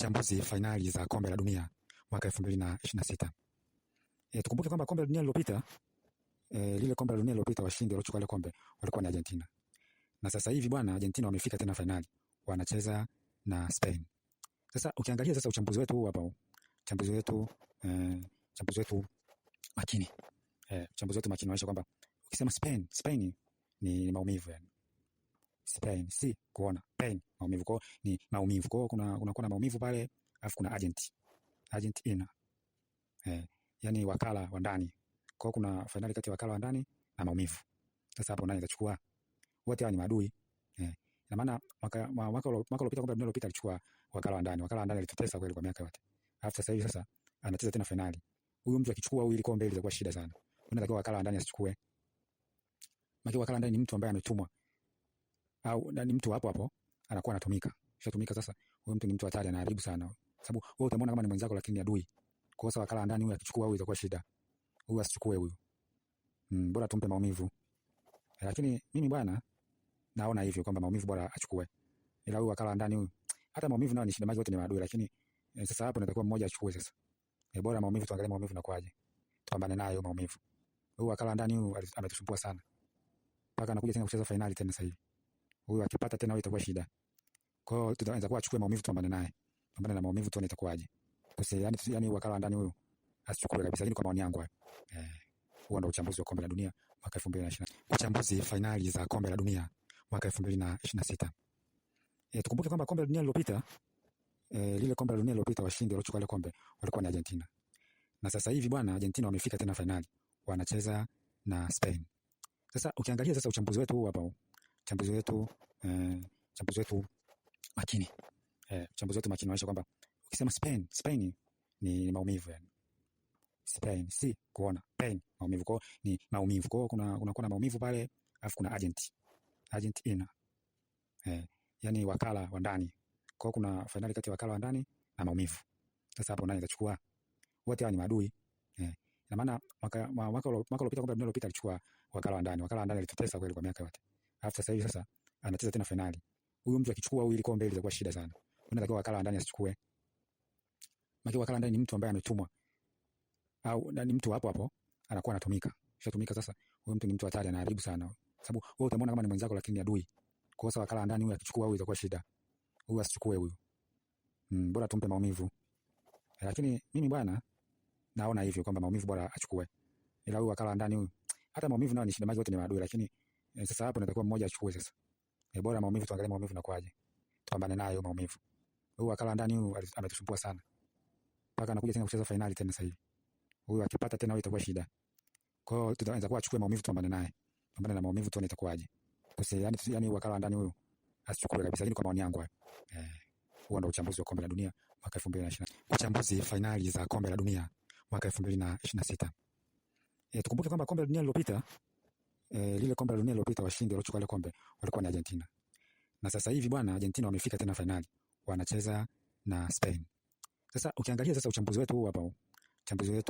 Uchambuzi fainali za kombe la dunia mwaka 2026. Tukumbuke kwamba kombe la dunia lililopita, lile kombe la dunia lililopita washindi waliochukua ile kombe walikuwa ni Argentina. Na sasa hivi bwana, Argentina wamefika tena fainali. Wanacheza na Spain. Sasa ukiangalia sasa uchambuzi wetu huu hapa. Uchambuzi wetu makini. Uchambuzi wetu makini unaonyesha kwamba ukisema Spain ni maumivu yani. Spain si kuona, pain maumivu, kwa ni maumivu, kwa kuna maumivu pale, alafu kuna Argentina. Yani wakala wa ndani. Kwa kuna finali kati ya wakala wa ndani na maumivu. Sasa hapo nani atachukua? Wote hao ni maadui. Na maana mwaka uliopita kombe lililopita alichukua wakala wa ndani. Wakala wa ndani alitutesa kweli kwa miaka yote. Alafu sasa hivi sasa anacheza tena finali. Huyu mtu akichukua huyu ile kombe ile itakuwa shida sana. Unatakiwa wakala wa ndani asichukue. Maki wakala wa ndani ni mtu ambaye ametumwa. Au ni mtu hapo anakuwa anatumika. Kishatumika sasa huyu mtu ni mtu hatari, anaharibu sana. Sababu wewe utamwona kama ni mwenzako lakini adui. Kwa sababu wakala wa ndani huyu akichukua huyu itakuwa shida. Huyu asichukue huyu. Bora tumpe maumivu. Lakini mimi bwana naona hivyo kwamba maumivu bora achukue. Ila huyu wakala wa ndani huyu hata maumivu nao ni shida, maji wote ni maadui, lakini sasa hapo natakiwa mmoja achukue sasa. Bora maumivu, tuangalie maumivu na kwaje. Tupambane nayo maumivu. Huyu wakala wa ndani huyu ametusumbua sana. Mpaka anakuja tena kucheza finali tena sasa hivi. Huyu akipata tena itakuwa shida. Kwa hiyo tutaanza kuwa achukue maumivu, tupambane naye. Tupambane na maumivu tuone itakuwaje. Yani wakala wa ndani huyu asichukue kabisa, lakini kwa maoni yangu huo ndio uchambuzi wa kombe la dunia mwaka 2020. Uchambuzi finali za kombe la dunia mwaka 2026. Tukumbuke kwamba kombe la dunia lililopita, lile kombe la dunia lililopita washindi waliochukua ile kombe walikuwa ni Argentina. Na sasa hivi bwana, Argentina wamefika tena finali. Wanacheza na Spain. Sasa ukiangalia sasa uchambuzi wetu huu hapa. Uchambuzi wetu makini. Uchambuzi wetu makini unaonyesha kwamba ukisema Spain ni maumivu yani. Spain si kuona, pain maumivu, kwa ni maumivu, kwa kuna maumivu pale, alafu kuna Argentina. Yani wakala wa ndani. Kwa kuna finali kati ya wakala wa ndani na maumivu. Sasa hapo nani atachukua? Wote hao ni maadui. Na maana mwaka uliopita kombe lililopita alichukua wakala wa ndani. Wakala wa ndani alitutesa kweli kwa miaka yote. Alafu sasa hivi sasa anacheza tena finali. Huyu mtu akichukua huyu ile kombe ile itakuwa shida sana. Unatakiwa wakala wa ndani asichukue. Maki wakala wa ndani ni mtu ambaye ametumwa. Au ni mtu hapo anakuwa anatumika. Kishatumika sasa huyu mtu ni mtu hatari, anaharibu sana. Sababu wewe utamwona kama ni mwenzako lakini adui. Kwa sababu wakala wa ndani huyu akichukua huyu itakuwa shida. Huyu asichukue huyu. Bora tumpe maumivu. Lakini mimi bwana naona hivyo kwamba maumivu bora achukue. Ila huyu wakala wa ndani huyu hata maumivu nao ni shida, maji wote ni maadui, lakini sasa hapo natakiwa mmoja achukue sasa. Bora maumivu, tuangalie maumivu na kwaje. Tupambane nayo maumivu. Huyu wakala wa ndani huyu ametusumbua sana. Mpaka anakuja tena kucheza finali tena sasa hivi. Huyu akipata tena itakuwa shida. Kwa hiyo tutaanza kuwa achukue maumivu, tupambane naye. Tupambane na maumivu tuone itakuwaje. Yani wakala wa ndani huyu asichukue kabisa, lakini kwa maoni yangu huo ndio uchambuzi wa kombe la dunia mwaka 2020. Uchambuzi finali za kombe la dunia mwaka 2026. Tukumbuke kwamba kombe la dunia lililopita, lile kombe la dunia lililopita washindi waliochukua ile kombe walikuwa ni Argentina. Na sasa hivi bwana, Argentina wamefika tena finali. Wanacheza na Spain. Sasa ukiangalia sasa uchambuzi wetu huu hapa. Uchambuzi wetu